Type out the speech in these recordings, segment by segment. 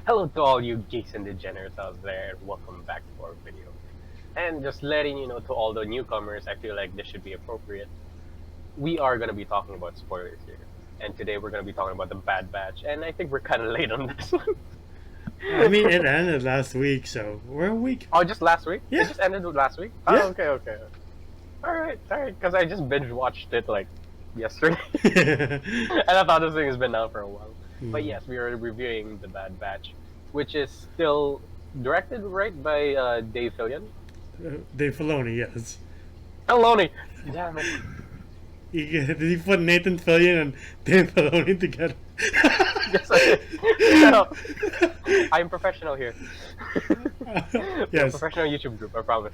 Hello to all you geeks and degenerates out there, and welcome back to our video. And just letting you know to all the newcomers, I feel like this should be appropriate. We are going to be talking about spoilers here. And today we're going to be talking about the Bad Batch, and I think we're kind of late on this one. I mean, it ended last week, so we're a week. Oh, just last week? It Yeah, just ended last week? Oh, yeah. okay. Alright, because I just binge watched it like yesterday. And I thought this thing has been out for a while. But yes, we are reviewing the Bad Batch, which is still directed right by Dave Fillion. Dave Filoni, yes. Filoni. Damn it. Did he put Nathan Fillion and Dave Filoni together? Yes, I did. No, I'm professional here. Yes. Professional YouTube group, I promise.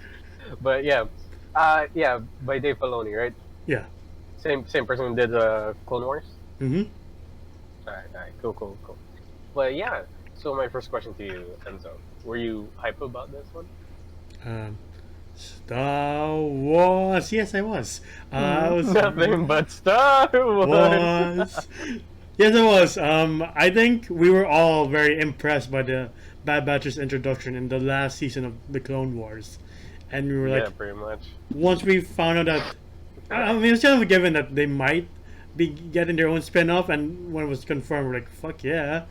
But yeah, by Dave Filoni, right? Yeah. Same person who did Clone Wars. Mm-hmm. Alright, cool. But yeah, so my first question to you, Enzo, were you hype about this one? Star Wars. Yes, I was. I was. Nothing but Star Wars. Yes, I was. I think we were all very impressed by the Bad Batch's introduction in the last season of the Clone Wars, and we were like, Yeah, pretty much. once we found out that, I mean, it's kind of a given that they might be getting their own spin-off, and when it was confirmed, we're like, fuck yeah,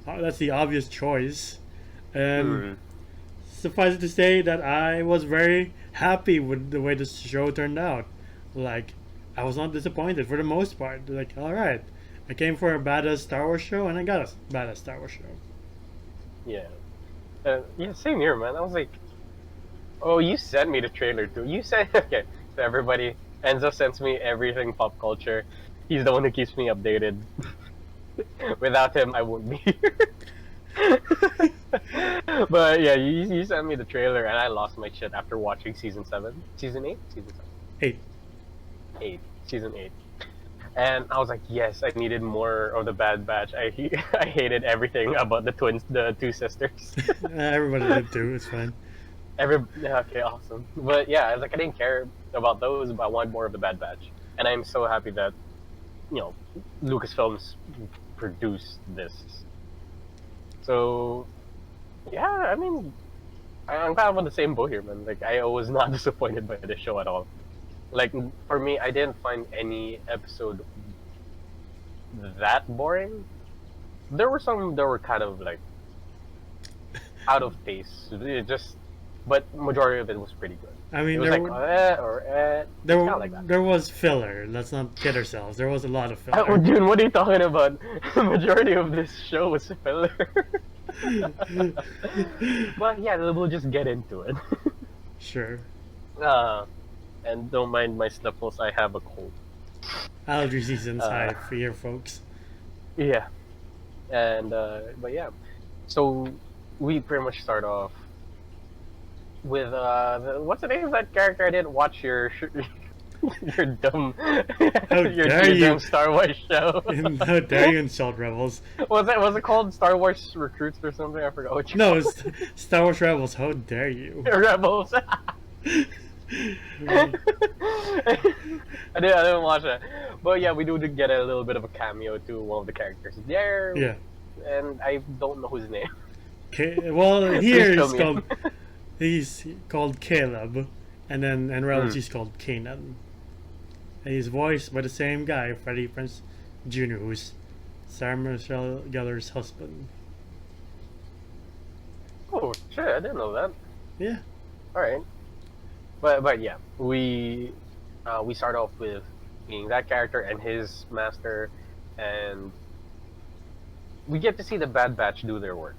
that's the obvious choice. And suffice it to say that I was very happy with the way the show turned out. Like, I was not disappointed for the most part. Like, alright, I came for a badass Star Wars show, and I got a badass Star Wars show. Yeah. Yeah, same here, man. I was like, oh, you sent me the trailer too. You said, okay, so everybody, Enzo sends me everything pop culture. He's the one who keeps me updated. Without him, I wouldn't be here. But yeah, you sent me the trailer, and I lost my shit after watching season 7. Season 8? Season 7. 8. 8. Season 8. And I was like, yes, I needed more of the Bad Batch. I hated everything about the two sisters. Everybody did too, it's fine. Okay, awesome. But yeah, I was like, I didn't care about those, but I wanted more of the Bad Batch. And I'm so happy that, Lucasfilms produced this. So, yeah, I mean, I'm kind of on the same boat here, man. Like, I was not disappointed by the show at all. Like, for me, I didn't find any episode that boring. There were some that were kind of, like, out of pace. But majority of it was pretty good. I mean, It was like that. there was filler. Let's not kid ourselves. There was a lot of filler. Oh, June, what are you talking about? Majority of this show was filler. But yeah, we'll just get into it. Sure. And don't mind my sniffles, I have a cold. Allergy season's high for your folks. Yeah. And, but yeah. So, we pretty much start off with, what's the name of that character? I didn't watch your dumb, your dumb Star Wars show. How dare you insult Rebels? Was it called Star Wars Recruits or something? I forgot what you No, it's Star Wars Rebels. How dare you? Rebels. I didn't watch that. But yeah, we do get a little bit of a cameo to one of the characters there. Yeah. And I don't know his name. Well, here he's called Caleb, and then in Rebels he's called Kanan. And he's voiced by the same guy, Freddie Prinze Jr., who's Sarah Michelle Gellar's husband. Oh shit! I didn't know that. Yeah. All right. But yeah, we start off with meeting that character and his master, and we get to see the Bad Batch do their work.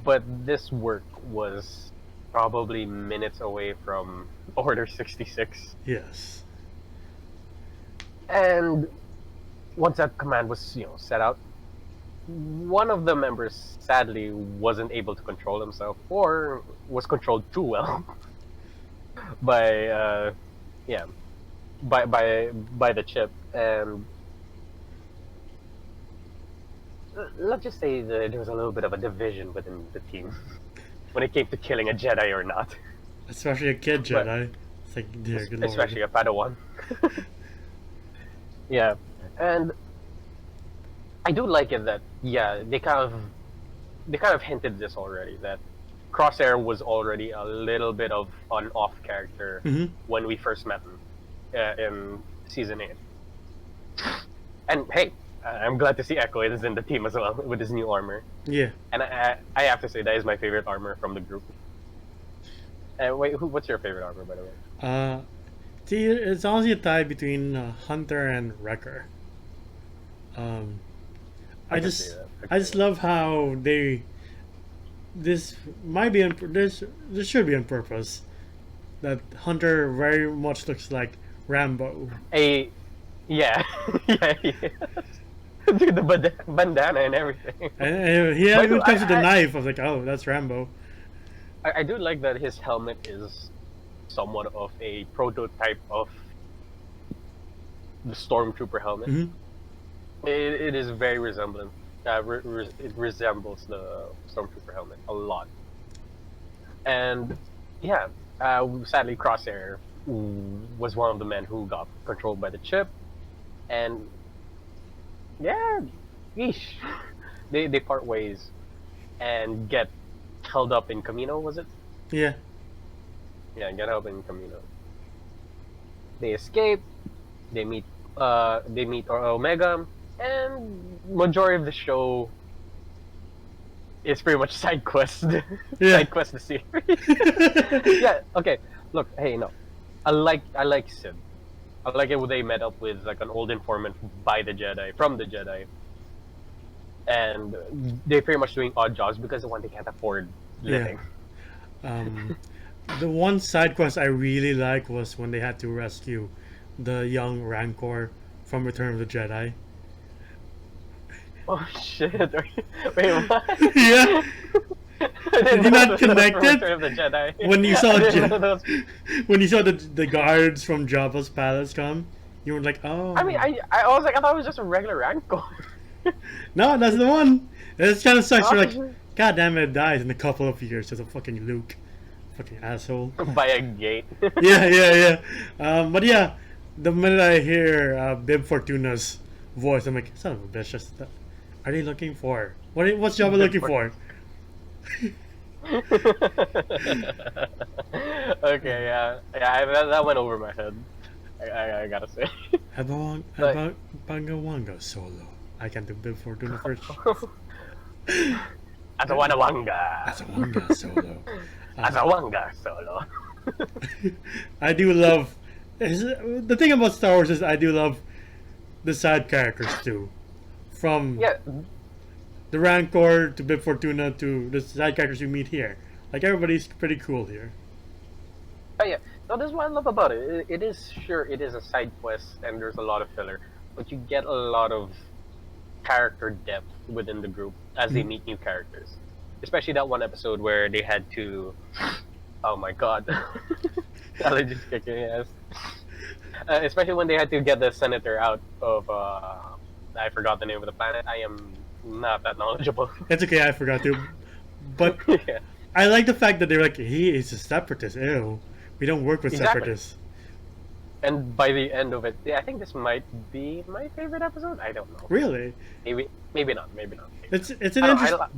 But this work was probably minutes away from Order 66. Yes. And once that command was, set out, one of the members sadly wasn't able to control himself, or was controlled too well by the chip. And let's just say that there was a little bit of a division within the team when it came to killing a Jedi or not. Especially a kid Jedi. It's like, dear good lord. Especially a Padawan. Yeah, and I do like it that, yeah, they kind of they kind of hinted this already, that Crosshair was already a little bit of an off character Mm-hmm. when we first met him in season 8. And hey, I'm glad to see Echo is in the team as well with his new armor. Yeah. And I have to say that is my favorite armor from the group. Wait, what's your favorite armor, by the way? See, it's honestly a tie between Hunter and Wrecker. I can see just, that. I just love how they. This might be this should be on purpose. That Hunter very much looks like Rambo. Yeah, yeah, yeah. Dude, the bandana and everything. And he By even the- comes with a knife. I was like, oh, that's Rambo. I do like that his helmet is somewhat of a prototype of the Stormtrooper helmet. Mm-hmm. It is very resemblant. It resembles the Stormtrooper helmet a lot. And yeah, sadly, Crosshair was one of the men who got controlled by the chip, and yeah, yeesh, they part ways and get held up in Camino. Was it? Yeah. Yeah, get held in Camino. They escape. They meet. They meet Omega, and majority of the show is pretty much side quest. Yeah. Side quest the series. Yeah. Okay. Look. Hey, no. I like Sid. I like it when they met up with like an old informant from the Jedi, and they're pretty much doing odd jobs because one they can't afford living. The one side quest I really like was when they had to rescue the young Rancor from Return of the Jedi. Oh shit! Wait, what? Yeah. Did you not connect it? Return of the Jedi. When you saw I didn't know those- when you saw the guards from Jabba's palace come, you were like, oh. I mean, I was like, I thought it was just a regular Rancor. No, that's the one. It's kind of sucks. You're like, Oh, God damn it, dies in a couple of years as a fucking Luke, fucking asshole. by a gate. Yeah. But yeah, the minute I hear Bib Fortuna's voice, I'm like, son of a bitch. Are they looking for? What's Jabba looking for? Okay, yeah, that went over my head. I gotta say. Bangawanga solo. I can do Bib Fortuna first. Asawanga. Bangawanga solo. Asawanga solo. I do love. The thing about Star Wars is I do love the side characters too. From Yeah, the Rancor to Bib Fortuna to the side characters you meet here. Like everybody's pretty cool here. oh yeah. No, that's what I love about it. It is a side quest and there's a lot of filler, but you get a lot of character depth within the group as they meet new characters. Especially that one episode where they had to. Oh my god. Allergies kicking ass. Especially when they had to get the senator out of. I forgot the name of the planet. I am not that knowledgeable. It's okay, I forgot to. But Yeah. I like the fact that they're like, he is a separatist. Ew. We don't work with Exactly. separatists. And by the end of it, yeah, I think this might be my favorite episode. I don't know. Really? Maybe not. It's an I don't- I don't-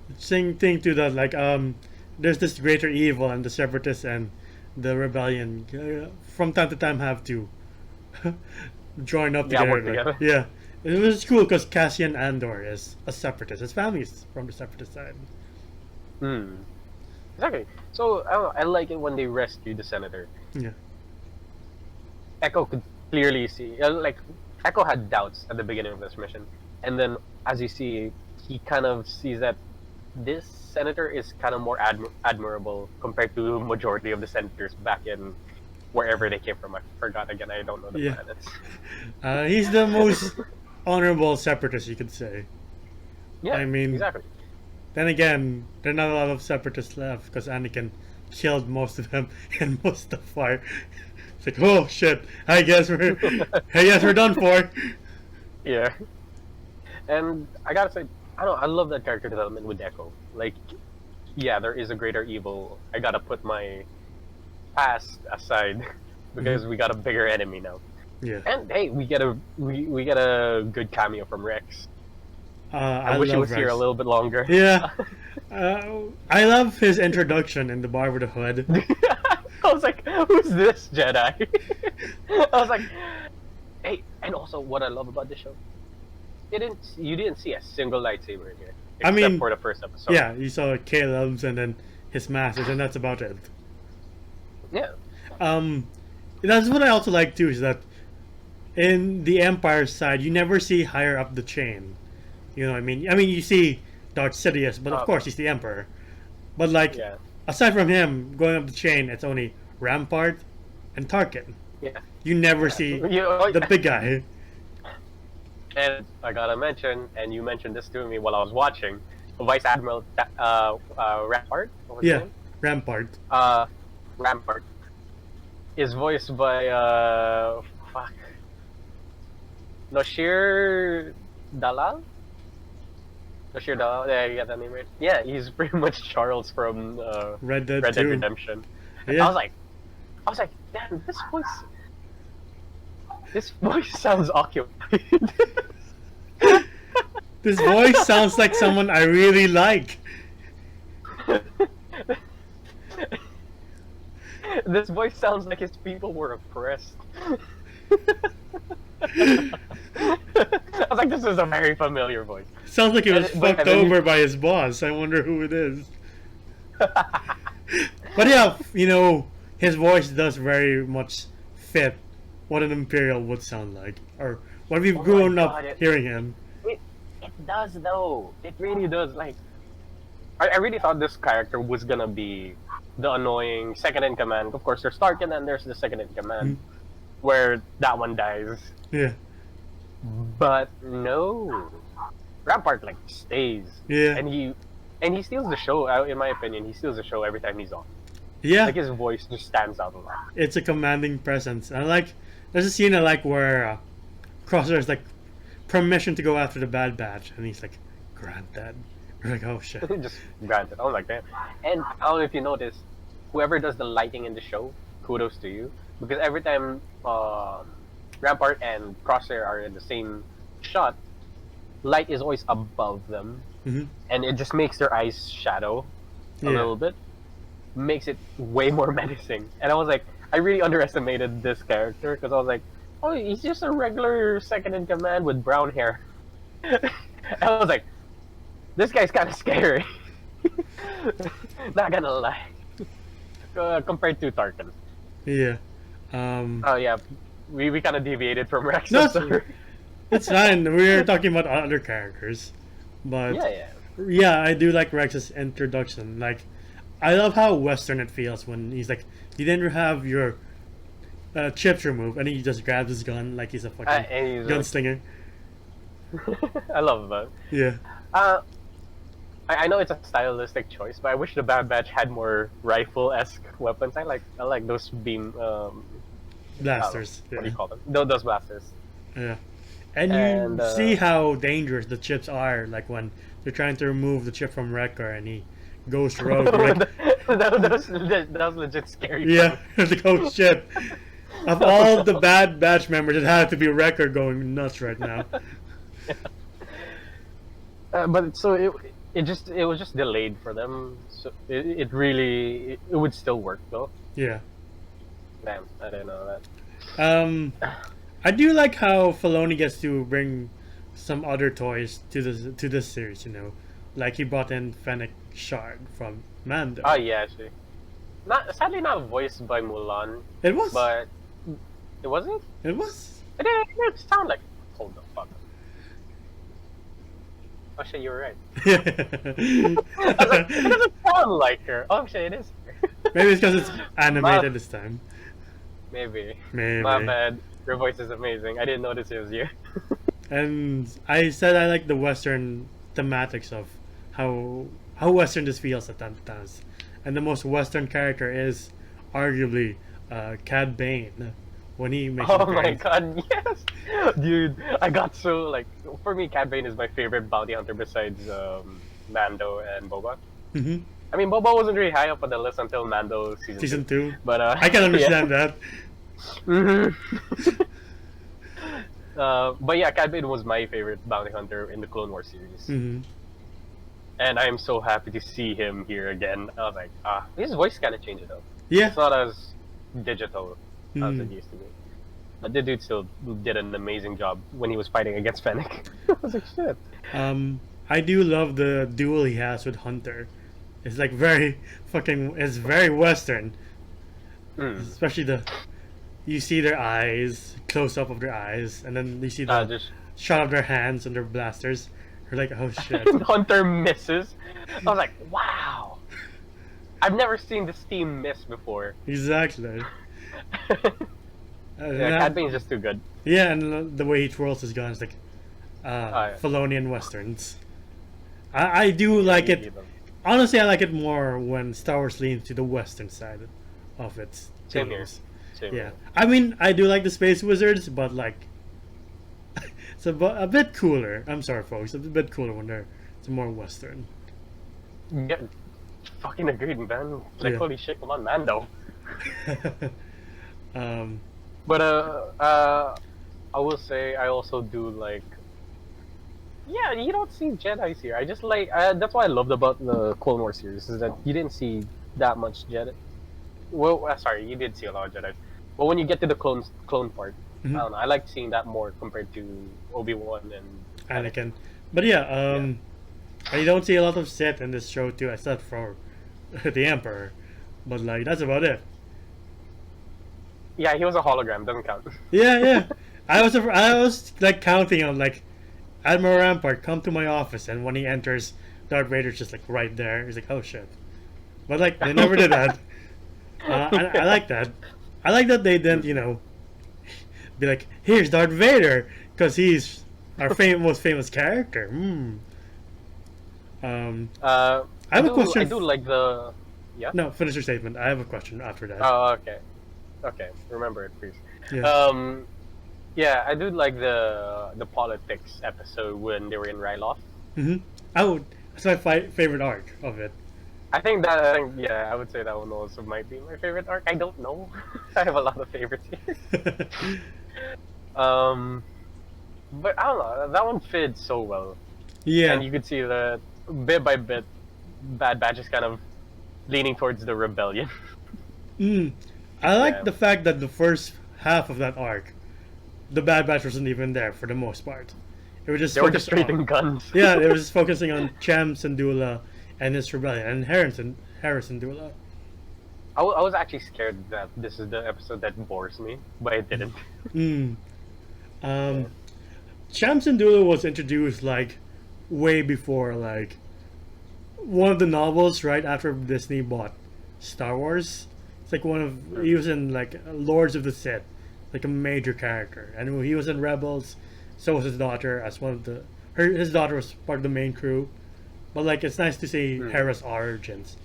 interesting thing to that. Like there's this greater evil, and the separatists and the rebellion from time to time have to join up Yeah, together. work like, together. yeah, it was cool because Cassian Andor is a separatist. His family is from the separatist side. Exactly. So I don't know, I like it when they rescue the senator. Yeah. Echo could clearly see, like, Echo had doubts at the beginning of this mission, and then as you see, he kind of sees that this senator is kind of more admirable compared to majority of the senators back in wherever they came from. I forgot again. I don't know the Yeah. planets. He's the most honorable separatist, you could say. Yeah, I mean- exactly. Then again, there are not a lot of separatists left because Anakin killed most of them in Mustafar. It's like, oh shit! I guess we're done for. Yeah. And I gotta say, I don't know, I love that character development with Echo. Like, yeah, there is a greater evil. I gotta put my past aside because we got a bigger enemy now. Yeah. And hey, we get a good cameo from Rex. I wish he was here a little bit longer. Yeah. I love his introduction in the bar with the hood. I was like, who's this Jedi? I was like, hey, and also what I love about this show, you didn't see a single lightsaber in here, except for the first episode. Yeah, you saw Caleb's and then his masters, and that's about it. Yeah. That's what I also like too, is that in the Empire side, you never see higher up the chain. You know what I mean? I mean, you see Darth Sidious, but of course he's the Emperor. But like, aside from him going up the chain, it's only Rampart and Tarkin. Yeah. You never see the big guy. And I gotta mention, and you mentioned this to me while I was watching, Vice Admiral Rampart. What was his name? Rampart. Rampart is voiced by Noshir Dalal. Noshir Dalal. Yeah, you got that name right. Yeah, he's pretty much Charles from Red Dead Redemption. Yeah. I was like, damn, this voice sounds occupied. This voice sounds like someone I really like. This voice sounds like his people were oppressed. I was like, this is a very familiar voice. Sounds like he was fucked over by his boss. I wonder who it is. But yeah, you know, his voice does very much fit what an Imperial would sound like, or what we've grown up hearing him. It does though. It really does. Like, I really thought this character was gonna be the annoying second in command. Of course, there's Tarkin and there's the second in command, where that one dies. Yeah. But no, Rampart like stays. Yeah. And he steals the show. In my opinion, he steals the show every time he's on. Yeah. Like his voice just stands out a lot. It's a commanding presence. And like, there's a scene I like where Crosshair's like, permission to go after the Bad Batch, and he's like, grant that. We're like, oh shit. Just granted. I was like, damn. And I don't know if you noticed, whoever does the lighting in the show, kudos to you, because every time Rampart and Crosshair are in the same shot, light is always above them, and it just makes their eyes shadow a little bit, makes it way more menacing. And I was like, I really underestimated this character, because I was like, oh, he's just a regular second in command with brown hair. I was like, this guy's kind of scary. Not gonna lie. Compared to Tarkin. Yeah. Oh yeah, we kind of deviated from Rex. No, it's fine. We're talking about other characters, but yeah, I do like Rex's introduction. Like, I love how Western it feels when he's like, you didn't have your chips removed, and he just grabs his gun like he's a fucking gunslinger. I love that. Yeah. I know it's a stylistic choice, but I wish the Bad Batch had more rifle-esque weapons. I like those beam blasters. What do you call them? Those blasters. Yeah. And you see how dangerous the chips are, like when they're trying to remove the chip from Wrecker and he goes rogue. Like, that was legit scary. Yeah, the ghost chip. Of all the Bad Batch members, it had to be Wrecker going nuts right now. But so it was just delayed for them. So it really would still work though. Yeah. Damn, I didn't know that. I do like how Filoni gets to bring some other toys to this series. You know, like he brought in Fennec Shard from Mando. Oh yeah, actually. Sadly not voiced by Mulan. It was. But it wasn't. It was. It didn't sound like. Hold the fuck up. Oh shit, you were right. I was like, it doesn't sound like her. Oh shit, it is. Maybe it's because it's animated this time. Maybe. My bad. Your voice is amazing. I didn't notice it was you. And I said I like the Western thematics of how Western this feels at times. And the most Western character is arguably Cad Bane. When he makes oh my god, yes! Dude, I got so, like, for me, Cad Bane is my favorite bounty hunter besides Mando and Boba. I mean, Boba wasn't really high up on the list until Mando season 2. But, I can understand that. But yeah, Cad Bane was my favorite bounty hunter in the Clone Wars series, Mm-hmm. and I am so happy to see him here again. I was like, his voice kind of changed though. Yeah. It's not as digital as it Mm. used to be. But the dude still did an amazing job when he was fighting against Fennec. I was like, shit. I do love the duel he has with Hunter. It's like very fucking. It's very Western, Mm. especially the. You see their eyes, close up of their eyes, and then you see the Just shot of their hands and their blasters. You're like, oh shit. Hunter misses. I was like, wow. I've never seen this team miss before. Exactly. Yeah, Cad Bane's just too good. Yeah, and the way he twirls his guns, like Yeah. Felonian westerns. I do like it. Honestly, I like it more when Star Wars leans to the western side of its Same here. things. Same Yeah, here. I mean, I do like the Space Wizards, but like, it's a bit cooler. I'm sorry, folks. It's a bit cooler when it's more western. Yeah, fucking agreed, man. Like, Yeah. holy shit, come on, Mando. um, But I will say I also do like. Yeah, you don't see Jedi's here. I just like that's what I loved about the Clone Wars series is that you didn't see that much Jedi. Well, sorry, you did see a lot of Jedi. But when you get to the clone part, Mhm. I don't know. I like seeing that more compared to Obi-Wan and Anakin. But yeah, I don't see a lot of Sith in this show too, except for the Emperor. But like, that's about it. Yeah, he was a hologram. Doesn't count. Yeah, yeah. I was like counting on like Admiral Rampart come to my office, and when he enters, Darth Vader's just like right there. He's like, oh shit. But like they never did that. I like that. I like that they didn't, be like, here's Darth Vader, because he's our most famous character. I have a question. I do like the. Yeah. No, finish your statement. I have a question after that. Oh, okay. Okay, remember it, please. Yeah. Yeah, I do like the politics episode when they were in Ryloth. Mm-hmm. That's my favorite arc of it. I think yeah, I would say that one also might be my favorite arc. I don't know. I have a lot of favorites here. But I don't know. That one fits so well. Yeah. And you could see that bit by bit, Bad Batch is kind of leaning towards the rebellion. I like Yeah. the fact that the first half of that arc, the Bad Batch wasn't even there for the most part. It was just They were just focused trading guns. Yeah, it was just focusing on Cham Syndulla and his rebellion, and Harrison Syndulla. I was actually scared that this is the episode that bores me, but it didn't. Cham Syndulla was introduced like way before like one of the novels right after Disney bought Star Wars. It's like he was in like Lords of the Sith, like a major character, and when he was in Rebels, so was his daughter as one of his daughter was part of the main crew. But like it's nice to see Hera's origins,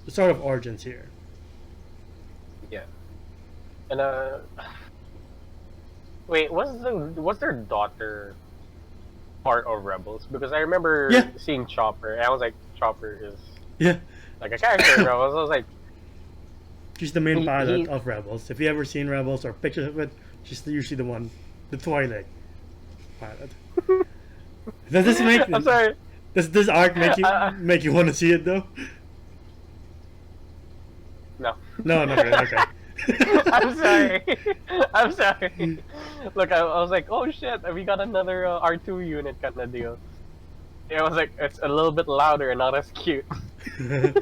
the sort of origins here. Yeah. And wait, was their daughter part of Rebels? Because I remember seeing Chopper, and I was like, Chopper is Yeah, like a character in Rebels. I was like, she's the main pilot of Rebels. If you ever seen Rebels or pictures of it, she's usually the one, the Twilight pilot. Does this make? I'm sorry. Does this arc make you want to see it though? No. No, not really. Okay. I'm sorry. I'm sorry. Look, I was like, oh shit, we got another R2 unit kind of deal. Yeah, I was like, it's a little bit louder and not as cute. Hey,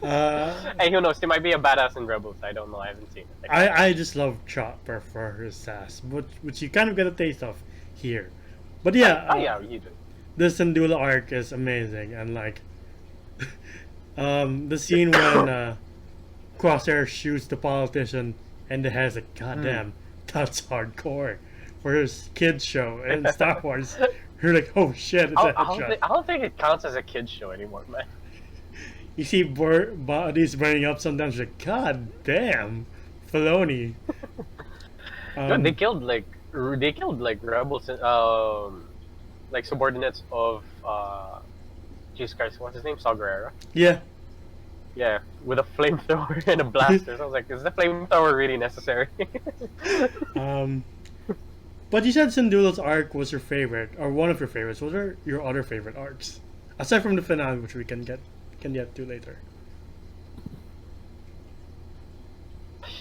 who knows? He might be a badass in Rebels. I don't know. I haven't seen it. I just love Chopper for his sass, which you kind of get a taste of here. But yeah, yeah, you do. The Syndulla arc is amazing, and like, the scene when Crosshair shoots the politician in the head, like, goddamn, that's hardcore for his kids show in Star Wars. You're like, oh shit, it's a headshot. I don't think it counts as a kids show anymore, man. You see bodies burning up sometimes. You're like, god damn, Filoni. Dude, they killed like rebels, like subordinates of Jesus Christ, what's his name? Saw Gerrera. Yeah. Yeah, with a flamethrower and a blaster. So I was like, is the flamethrower really necessary? But you said Syndulla's arc was your favorite, or one of your favorites. What are your other favorite arcs? Aside from the finale, which we can get to later.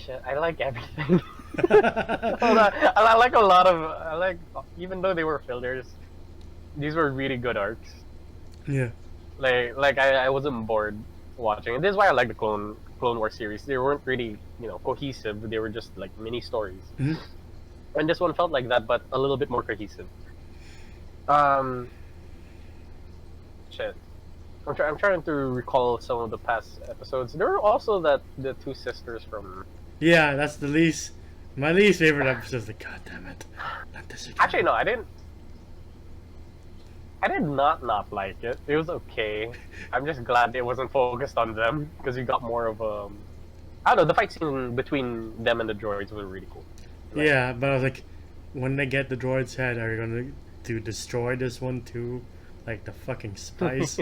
Shit, I like everything. I like a lot of. I like, even though they were fillers, these were really good arcs. Yeah. Like I wasn't bored watching. And this is why I like the Clone Wars series. They weren't really, cohesive. They were just like mini stories. Mhm. And this one felt like that, but a little bit more cohesive. Um, Shit. I'm trying to recall some of the past episodes. There were also the two sisters from. Yeah, that's my least favorite episode. Like, God damn it, not this again. Actually, no, I didn't. I did not like it. It was okay. I'm just glad it wasn't focused on them because you got more of I don't know. The fight scene between them and the droids was really cool. Like, Yeah, but I was like, when they get the droid's head, are you gonna to destroy this one too? Like the fucking spice.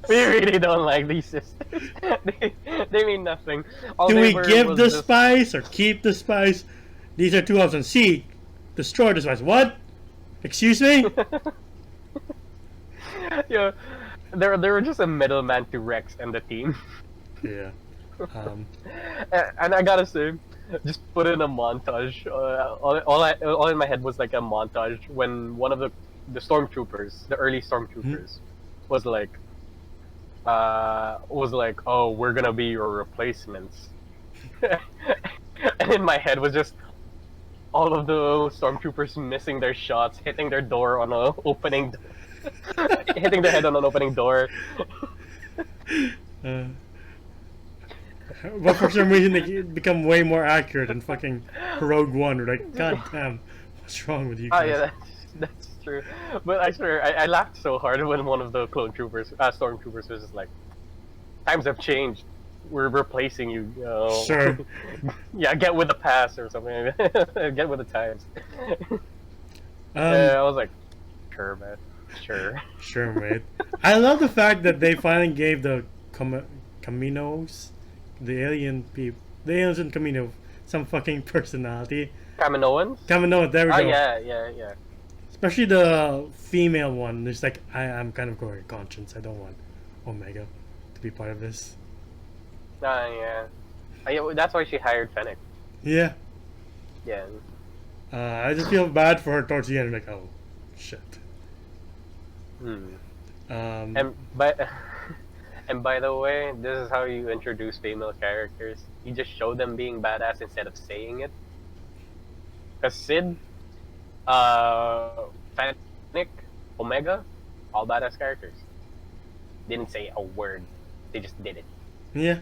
We really don't like these sisters. they mean nothing. All Do they we were give was the just- spice or keep the spice? These are two options. C, destroy the spice. What? Excuse me? Yeah, they were just a middleman to Rex and the team. Yeah. And I gotta say, just put in a montage. All in my head was like a montage when one of the stormtroopers, the early stormtroopers, was like, oh, we're gonna be your replacements. And in my head was just all of the stormtroopers missing their shots, hitting their door on a opening, hitting their head on an opening door. But for some reason they become way more accurate than fucking Rogue One. We're like, God damn, what's wrong with you Oh guys? yeah, that's true. But I swear, I laughed so hard when one of the stormtroopers was just like, "Times have changed. We're replacing you." Sure. Yeah, get with the pass or something. Get with the times. Um, I was like, sure, man, sure. Sure, mate. I love the fact that they finally gave the Caminos, the aliens in Camino, some fucking personality. Kaminoans? Camino, there we go. Yeah. Especially the female one. It's like, I'm kind of going conscience. I don't want Omega to be part of this. Yeah. That's why she hired Fennec. Yeah. Yeah. I just feel bad for her towards the end. I'm like, oh, shit. And by the way, this is how you introduce female characters. You just show them being badass instead of saying it. Cause Sid, Fennec, Omega, all badass characters. Didn't say a word. They just did it. Yeah.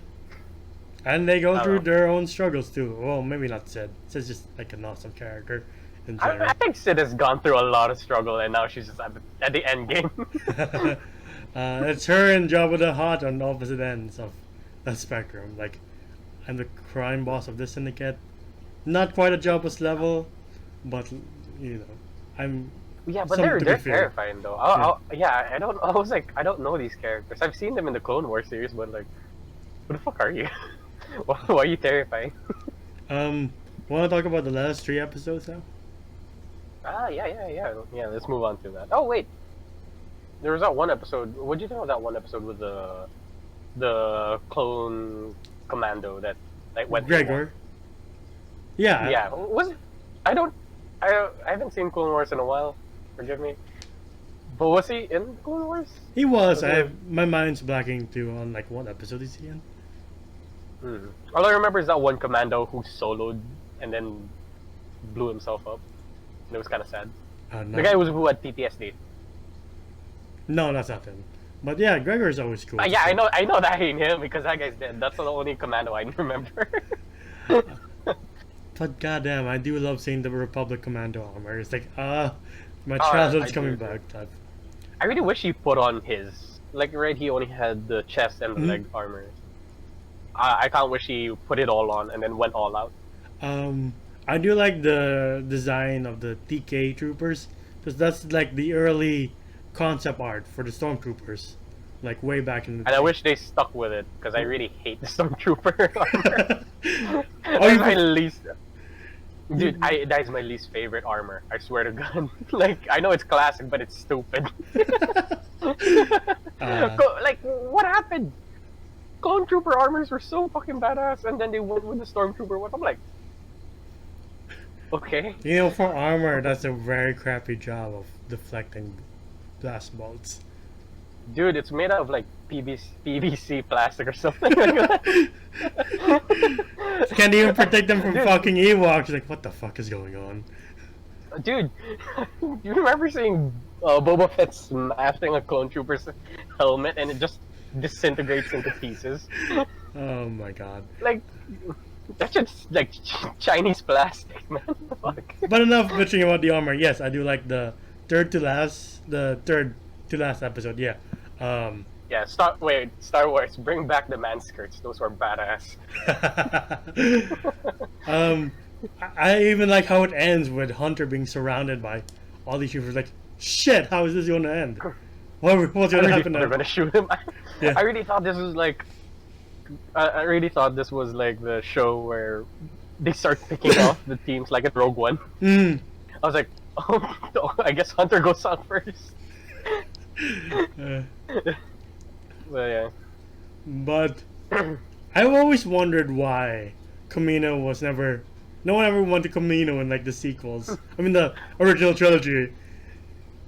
And they go through know. their own struggles too. Well, maybe not Sid. Sid's just like an awesome character in general. I think Sid has gone through a lot of struggle, and now she's just at the end game. It's her and Jabba the Hutt on opposite ends of that spectrum. Like, I'm the crime boss of this syndicate. Not quite at Jabba's level, but I'm. Yeah, but something to they're be feared. terrifying though. I don't. I was like, I don't know these characters. I've seen them in the Clone Wars series, but like, who the fuck are you? Why are you terrifying? Want to talk about the last 3 episodes now? Yeah. Let's move on to that. Oh wait, there was that one episode. What do you think of that one episode with the clone commando that like went? Gregor. Yeah. Yeah. Was it? I haven't seen Clone Wars in a while. Forgive me. But was he in Clone Wars? He was. Okay. My mind's blacking too on like what episode is he in? All I remember is that one commando who soloed and then blew himself up. And it was kind of sad. No. The guy who had PTSD. No, that's not him. But yeah, Gregor's always cool. Yeah, I know that ain't him because that guy's dead. That's the only commando I remember. But goddamn, I do love seeing the Republic Commando armor. It's like, my Oh, childhood's I coming do. back. Type. I really wish he put on his. Like, right, he only had the chest and the leg armor. I can't wish he put it all on and then went all out. I do like the design of the TK troopers because that's like the early concept art for the stormtroopers. like way back in the And I wish they stuck with it because I really hate the Stormtrooper armor. Oh, That's my least. Dude, that is my least favorite armor. I swear to God. Like, I know it's classic, but it's stupid. Like, what happened? Clone Trooper armors were so fucking badass, and then they went with the Stormtrooper one. I'm like, okay. You know, for armor, that's a very crappy job of deflecting blast bolts. Dude, it's made out of like PVC plastic or something like that. Can't even protect them from fucking Ewoks. Like, what the fuck is going on? Dude, you remember seeing Boba Fett smashing a clone trooper's helmet and it just disintegrates into pieces? Oh my god. Like, that's just like Chinese plastic, man. Fuck. But enough bitching about the armor. Yes, I do like the third to last episode. Yeah. Yeah, Star Wars, bring back the man skirts. Those were badass. I even like how it ends with Hunter being surrounded by all these troopers. Like, shit, how is this going to end? What's going to happen now? They're gonna shoot him. Yeah. I really thought this was like. I really thought this was like the show where they start picking off the teams like at Rogue One. Mm. I was like, oh, I guess Hunter goes out first. But yeah. But I've always wondered why Kamino was never. No one ever wanted Kamino in like the sequels. I mean the original trilogy.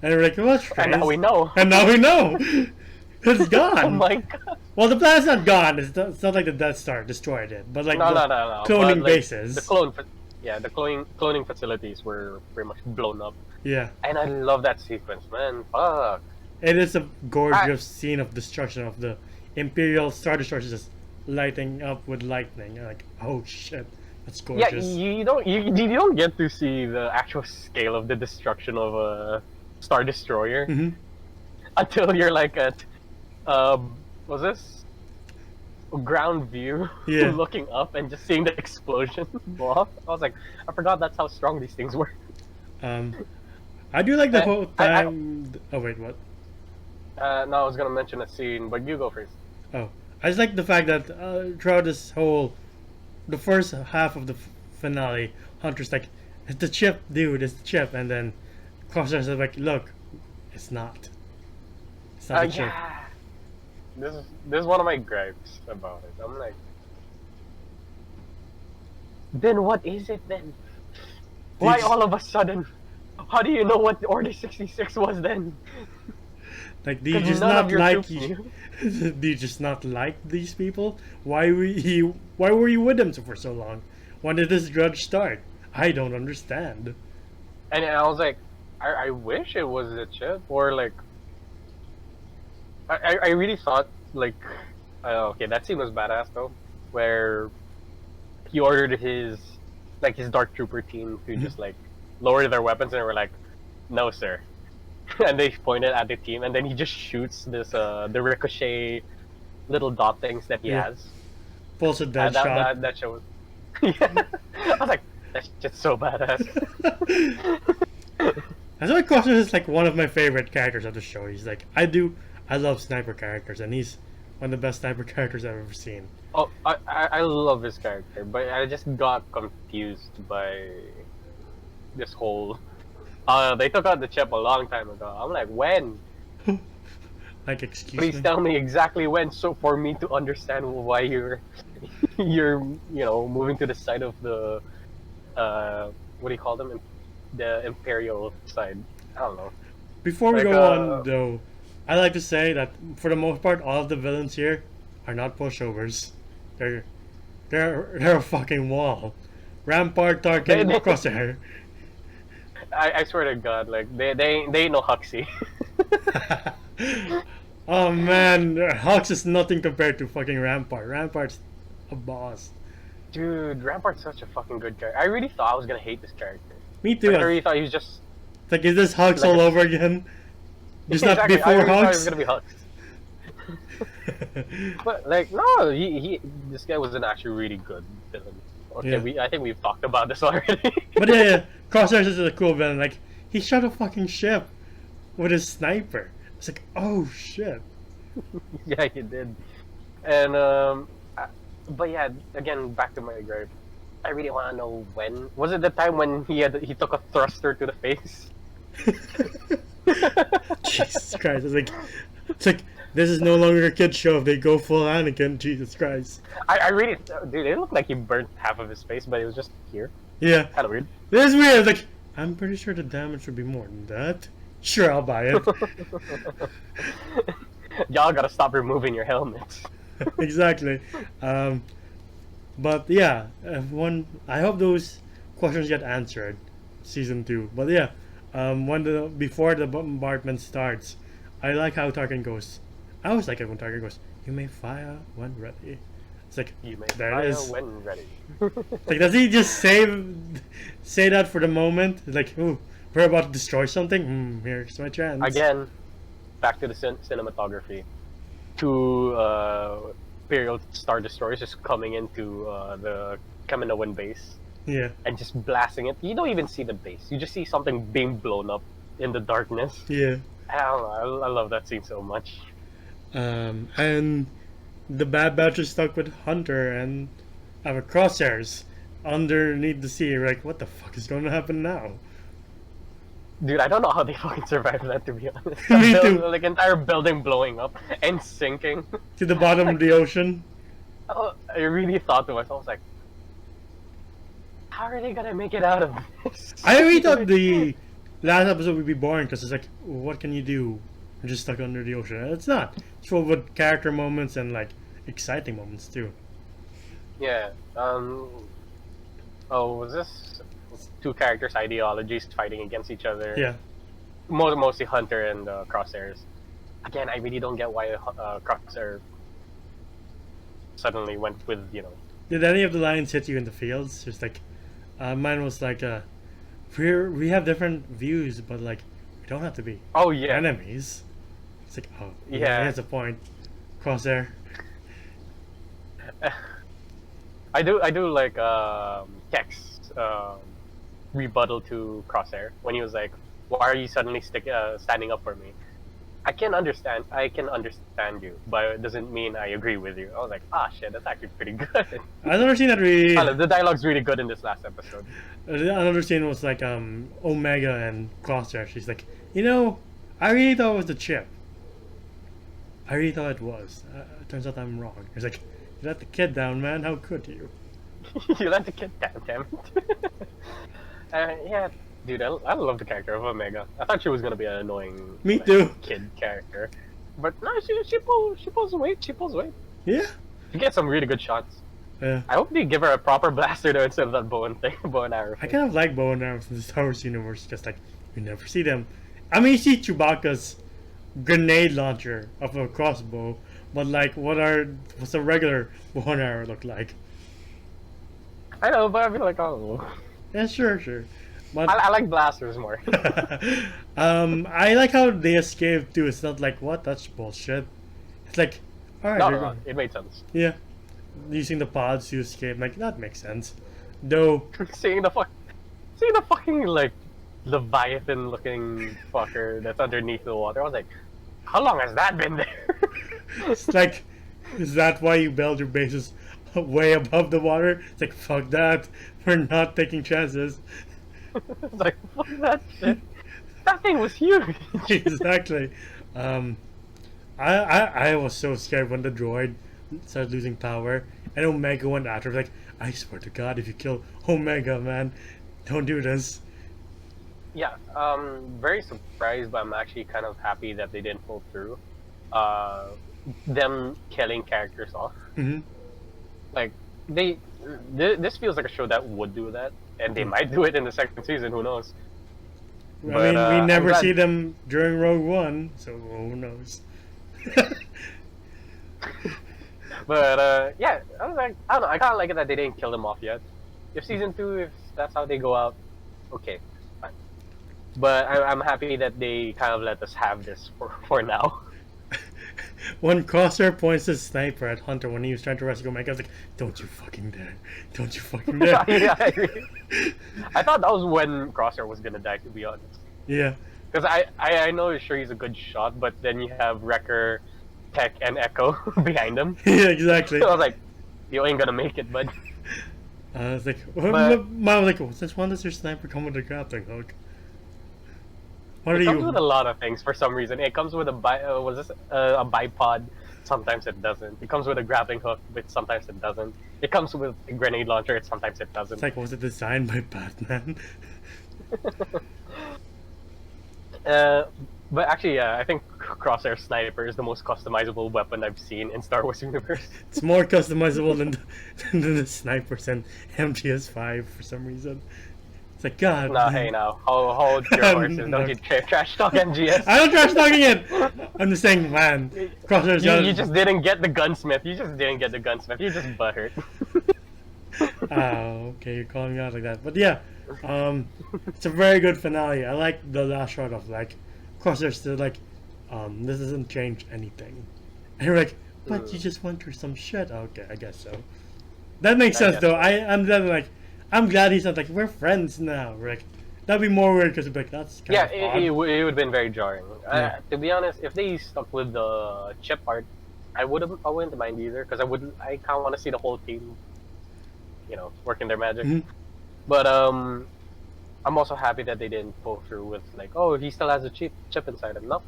And we're like, well, that's And now we know. And now we know. It's gone. Oh my god. Well, the planet's not gone. It's not like the Death Star destroyed it, but like No. cloning But, like, bases. The cloning facilities were pretty much blown up. Yeah. And I love that sequence, man. Fuck. It is a gorgeous scene of destruction of the Imperial Star Destroyers just lighting up with lightning. You're like, oh shit, that's gorgeous. Yeah, you don't get to see the actual scale of the destruction of a Star Destroyer until you're like at was this ground view, Yeah. looking up and just seeing the explosion blow up. I was like, I forgot that's how strong these things were. I do like the whole time. Oh wait, what? No, I was gonna mention a scene, but you go first. Oh, I just like the fact that throughout this the first half of the finale, Hunter's like, it's the chip, dude, it's the chip, and then Crosshair's like, look, it's not. It's not the chip. Yeah. This is one of my gripes about it. I'm like, then what is it then? Why all of a sudden? How do you know what Order 66 was then? Like, do you just not like do you just not like these people? Why were you with them for so long? When did this grudge start? I don't understand. And I was like, I wish it was a chip, or like, I really thought like, okay, that scene was badass though, where he ordered his Dark Trooper team to just like lower their weapons, and they were like, no sir. And they pointed at the team, and then he just shoots this the ricochet little dot things that he has. Pulls a dead shot. That show was. Yeah. I was like, that's just so badass. That's why Crosshair is like one of my favorite characters of the show. He's like, I love sniper characters, and he's one of the best sniper characters I've ever seen. Oh, I love his character, but I just got confused by this whole. They took out the chip a long time ago. I'm like, when? Like, excuse me? Please tell me exactly when, so for me to understand why you're moving to the side of the what do you call them? The Imperial side. I don't know. Before we go on though, I like to say that for the most part, all of the villains here are not pushovers. They're a fucking wall. Rampart, Tarkin, Crosshair. I swear to God, like they ain't no Huxley. Oh man, Hux is nothing compared to fucking Rampart. Rampart's a boss. Dude, Rampart's such a fucking good character. I really thought I was gonna hate this character. Me too. Like, I really thought he was just. It's like, is this Hux all over again? Just exactly. not before I really Hux? thought he was gonna be Hux. But like, no, this guy was an actually really good villain. Okay, Yeah. I think we've talked about this already. But yeah, Crosshair is a cool villain. Like, he shot a fucking ship with his sniper. It's like, oh shit. Yeah, you did. And but yeah, again, back to my gripe. I really want to know when was it the time when he took a thruster to the face? Jesus Christ! It's like this is no longer a kid show. If they go full Anakin, Jesus Christ. I really, dude, it looked like he burnt half of his face, but it was just here. Yeah, Kind of weird. this is weird. Like I'm pretty sure the damage would be more than that. Sure, I'll buy it. Y'all gotta stop removing your helmets. Exactly. But yeah, I hope those questions get answered, season 2. But yeah, before the bombardment starts, I like how Tarkin goes. I always like it when Tarkin goes. You may fire when ready. It's like You may there fire it is. when ready. Like does he just say that for the moment? It's like, ooh, we're about to destroy something. Here's my chance. Again, back to the cinematography. Two Imperial Star Destroyers just coming into the Kaminoan base Yeah. and just blasting it. You don't even see the base. You just see something being blown up in the darkness. Yeah. I don't know. I love that scene so much. And the Bad Batch is stuck with Hunter and Crosshairs underneath the sea. Like, what the fuck is going to happen now? Dude, I don't know how they fucking survived that, to be honest. Me too. Like, entire building blowing up and sinking. To the bottom of the ocean. I really thought to myself, I was like, how are they gonna make it out of this? I really thought the last episode would be boring because it's like, what can you do? You're just stuck under the ocean. It's not. It's full with character moments and like exciting moments too. Yeah. Oh, was this two characters' ideologies fighting against each other? Yeah. Mostly Hunter and Crosshairs. Again, I really don't get why Crosshair suddenly went with, you know. Did any of the lines hit you in the fields? Just like, mine was like, we have different views, but like, we don't have to be Oh yeah. enemies. It's like, oh, Yeah. that's a point. Crosshair. I do like Kek's rebuttal to Crosshair when he was like, "Why are you suddenly standing up for me?" I can understand you, but it doesn't mean I agree with you. I was like, ah, shit, that's actually pretty good. I've never seen that really. The dialogue's really good in this last episode. Another scene was like Omega and Crosshair. She's like, I really thought it was the chip. I really thought it was. Turns out I'm wrong. He's like, you let the kid down, man. How could you? You let the kid down, damn it. Yeah, dude, I love the character of Omega. I thought she was gonna be an annoying Me too. kid character, but no, she pulls weight. She pulls weight. Yeah. She gets some really good shots. Yeah. I hope they give her a proper blaster though instead of that bow and arrow. I kind of like bow and arrows in the Star Wars universe. Just like you never see them. I mean, you see Chewbacca's grenade launcher of a crossbow, but like, what's a regular bow and arrow look like? I know, but I feel like, oh, Yeah, sure. But I like blasters more. I like how they escaped too. It's not like what that's bullshit. It's like, all right, No, it made sense. yeah, using the pods to escape, like that makes sense. Though, seeing the fucking like Leviathan-looking fucker that's underneath the water. I was like, how long has that been there? it's like, is that why you build your bases way above the water? It's like, fuck that. We're not taking chances. It's like, fuck that shit. That thing was huge. Exactly. I was so scared when the droid started losing power and Omega went after him. Like, I swear to God, if you kill Omega, man, don't do this. Yeah, very surprised, but I'm actually kind of happy that they didn't pull through. Them killing characters off. Mm-hmm. Like, this feels like a show that would do that, and they might do it in the second season. Who knows? I But, mean, we never I'm glad- see them during Rogue One, so who knows? But yeah, I was like, I don't know. I kind of like it that they didn't kill them off yet. If season 2, if that's how they go out, okay, fine. But I'm happy that they kind of let us have this for now. When Crosshair points his sniper at Hunter when he was trying to rescue Omega, I was like, don't you fucking dare. Don't you fucking dare. I thought that was when Crosshair was gonna die, to be honest. Yeah. Because I know sure he's a good shot, but then you have Wrecker, Tech and Echo behind him. Yeah, exactly. I was like, you ain't gonna make it, bud. It's like, But Mom was like, oh, since when does your sniper come with a grappling hook? What are it comes with a you? lot of things for some reason. It comes with a a bipod. Sometimes it doesn't. It comes with a grappling hook, but sometimes it doesn't. It comes with a grenade launcher. Sometimes it It's doesn't. like, was it designed by Batman? uh, but actually, yeah, I think Crosshair Sniper is the most customizable weapon I've seen in Star Wars universe. It's more customizable than the snipers and MGS5 for some reason. It's like, God. Nah, hey now, hold your horses. No. Don't you trash talk MGS. I don't trash talking it. I'm just saying, man. Crosshair's You just didn't get the gunsmith. You just didn't get the gunsmith. You're just butthurt. Oh, okay, you're calling me out like that. But yeah, it's a very good finale. I like the last shot of like, Crosshair's still like, this doesn't change anything. And you're like, but you just went through some shit. Okay, I guess so. That makes sense though. I'm then like, I'm glad he's not like, we're friends now. We're like, that'd be more weird because like, that's kind of odd. It would have been very jarring. Yeah. To be honest, if they stuck with the chip part, I wouldn't mind either because I kind of want to see the whole team, working their magic. Mhm. But I'm also happy that they didn't pull through with like, oh, he still has a chip inside him. No,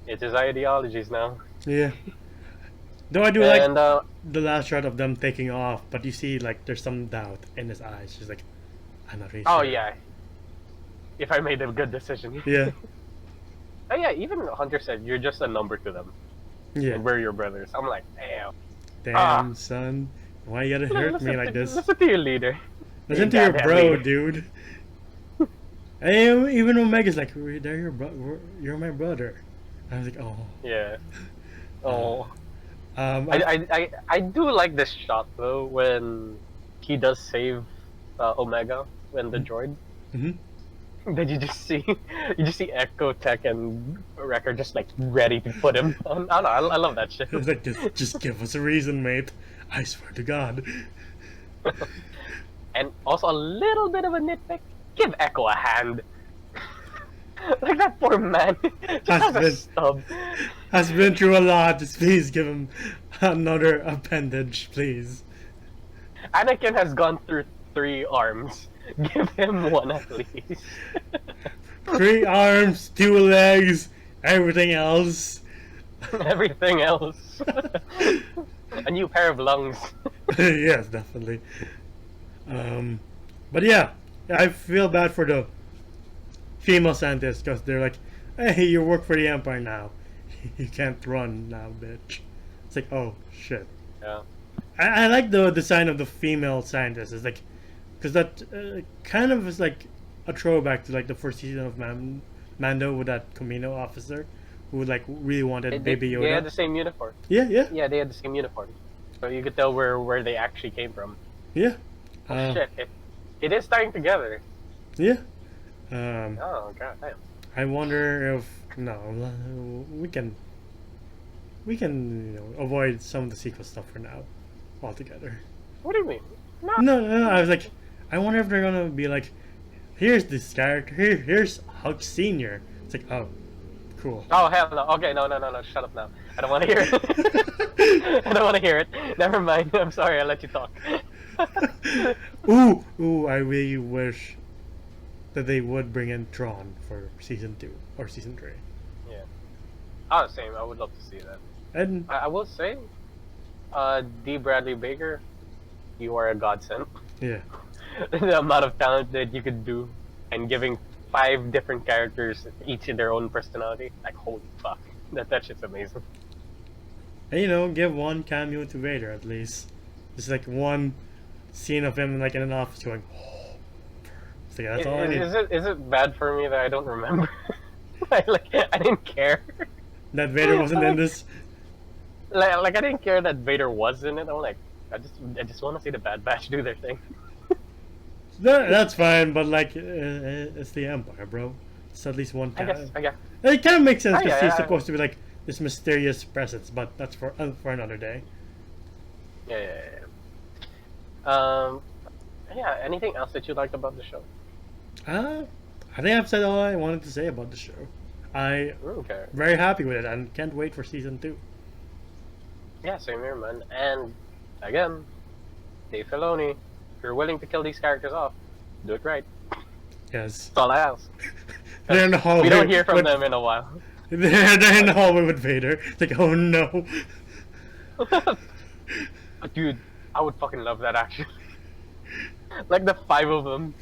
it's his ideologies now. Yeah. Though I do like And the last shot of them taking off, but you see like there's some doubt in his eyes. She's like, I'm not really oh sure. yeah, if I made a good decision. Yeah. Oh yeah, even Hunter said you're just a number to them. Yeah. And we're your brothers. I'm like, damn. Damn, son. Why you gotta hurt me like this? Listen to your leader. Listen to your Goddamn bro, leader. dude. And even Omega's like, they're you're my brother. I was like, oh. Yeah. Oh. I I do like this shot though when he does save Omega when the droid. Mhm. Then you just see Echo, Tech, and Wrecker just like ready to put him on. I don't know. I love that shit. was like, just give us a reason, mate. I swear to God. And also a little bit of a nitpick. Give Echo a hand. Like that poor man just has a stub. Has been through a lot. Just please give him another appendage, please. Anakin has gone through 3 arms. Give him one at least. 3 arms, 2 legs, everything else. Everything else. A new pair of lungs. Yes, definitely. But yeah, I feel bad for the female scientists because they're like, hey, you work for the Empire now. You can't run now, bitch. It's like, oh, shit. Yeah. I like the design of the female scientists. It's like, because that kind of is like a throwback to like the first season of Mando with that Camino officer who like really wanted Baby Yoda. They had the same uniform. Yeah, yeah. Yeah, they had the same uniform. So you could tell where they actually came from. Yeah. Oh shit! It is tying together. Yeah. Oh god damn. I wonder if we can avoid some of the sequel stuff for now altogether. What do you mean? No. I was like, I wonder if they're gonna be like, here's this character. Here's Hulk Senior. It's like, oh, cool. Oh hell no! Okay, no. Shut up now. I don't want to hear it. I don't want to hear it. Never mind. I'm sorry. I let you talk. Ooh! I really wish that they would bring in Tron for season 2 or season 3. Yeah. Oh, same. I would love to see that. And I will say, D. Bradley Baker, you are a godsend. yeah, The amount of talent that you could do, and giving 5 different characters each in their own personality, like holy fuck, that shit's amazing. and give one cameo to Vader at least. Just like one scene of him like in an office going, oh. It's like, that's all I need. Is it bad for me that I don't remember? I didn't care. That Vader wasn't in this. Like I didn't care that Vader was in it. I'm like, I just want to see the Bad Batch do their thing. That's fine, but like, it's the Empire, bro. It's at least one I time. guess. It kind of makes sense because Yeah, he's supposed to be like this mysterious presence, but that's for another day. Yeah. Yeah. Anything else that you liked about the show? I think I've said all I wanted to say about the show. I'm Okay. very happy with it and can't wait for season 2. Yeah, same here, man. And again, Dave Filoni, if you're willing to kill these characters off, do it right. Yes. That's all I ask. They're in the We don't hallway. hear from them in a while. They're in the hallway with Vader. It's like, oh no. Dude, I would fucking love that actually. Like the five of them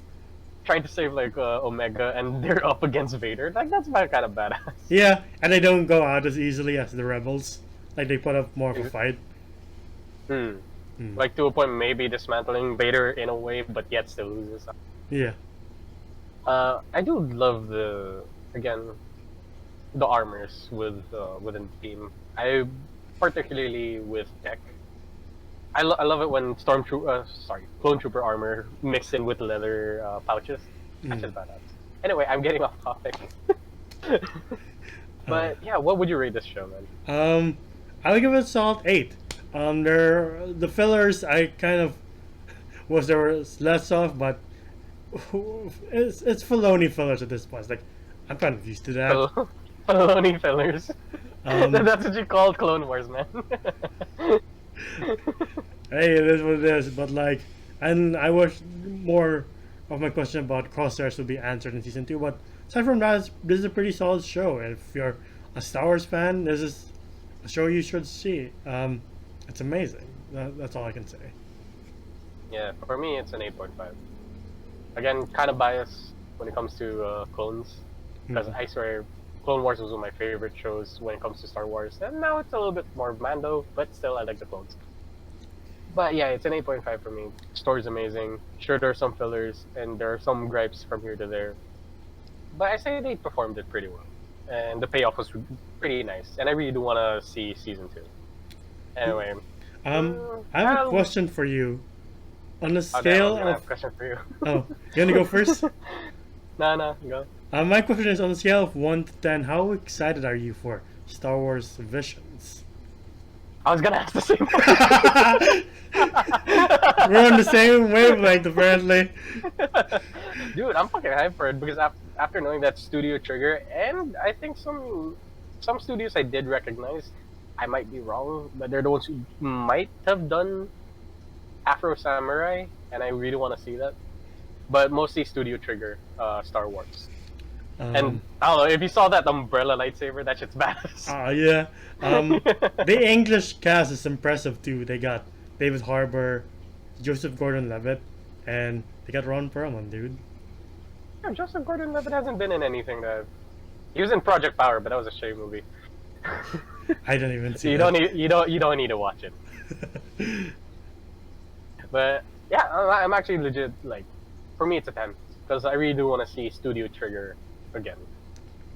trying to save like Omega, and they're up against Vader. Like that's kind of badass. Yeah, and they don't go out as easily as the rebels. Like they put up more of a fight. Hmm. Like to a point, maybe dismantling Vader in a way, but yet still loses. Yeah. I do love the armors within the team. I particularly with Tech. I love it when clone trooper armor mixed in with leather pouches. That's just badass. Anyway, I'm getting off topic. But yeah, what would you rate this show, man? I would give it a solid 8. The fillers I kind of there was less of, but it's Filoni fillers at this point. It's like I'm kind of used to that. Filoni fillers. That's what you call Clone Wars, man. Hey, it is what it is. But like, and I wish more of my question about Crosshairs would be answered in season 2. But aside from that, this is a pretty solid show. And if you're a Star Wars fan, this is a show you should see. It's amazing. That's all I can say. Yeah, for me, it's an 8.5. Again, kind of biased when it comes to clones, because I swear, Clone Wars was one of my favorite shows when it comes to Star Wars, and now it's a little bit more Mando, but still I like the clones. But yeah, it's an 8.5 for me. Story's amazing. Sure, there are some fillers, and there are some gripes from here to there, but I say they performed it pretty well, and the payoff was pretty nice, and I really do want to see season 2. Anyway, I have a question for you. On a scale I have a question for you. Oh, you want to go first? No, go. My question is, on a scale of 1 to 10, how excited are you for Star Wars Visions? I was gonna ask the same question. We're on the same wavelength, apparently. Dude, I'm fucking hyped for it because after knowing that Studio Trigger, and I think some studios I did recognize, I might be wrong, but they're the ones who might have done Afro Samurai, and I really want to see that. But mostly Studio Trigger, Star Wars. And I don't know, if you saw that umbrella lightsaber, that shit's badass. Yeah. The English cast is impressive too. They got David Harbour, Joseph Gordon-Levitt, and they got Ron Perlman, dude. Yeah, Joseph Gordon-Levitt hasn't been in anything that. He was in Project Power, but that was a shame movie. I don't even see. You don't need to watch it. But yeah, I'm actually legit like, for me it's a 10 because I really do want to see Studio Trigger again.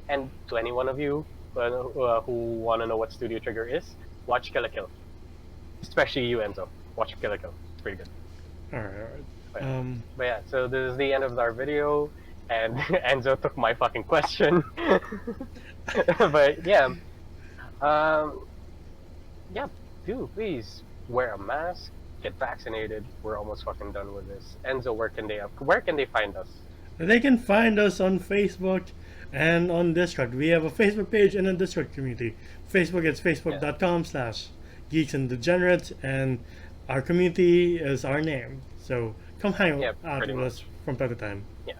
And to any one of you who want to know what Studio Trigger is, watch Kill la Kill. Especially you, Enzo. Watch Kill la Kill. It's pretty good. Alright. But yeah, so this is the end of our video, and Enzo took my fucking question. But yeah, yeah, do please wear a mask. Get vaccinated. We're almost fucking done with this. Enzo, where can they find us? They can find us on Facebook and on Discord. We have a Facebook page and a Discord community. Facebook is facebook.com/Geeks and Degenerates, and our community is our name. So come hang out with us from time to time. Yeah.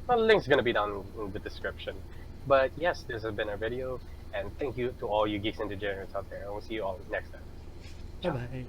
Well, the link's gonna be down in the description. But yes, this has been our video, and thank you to all you Geeks and Degenerates out there. And we'll see you all next time. Bye bye.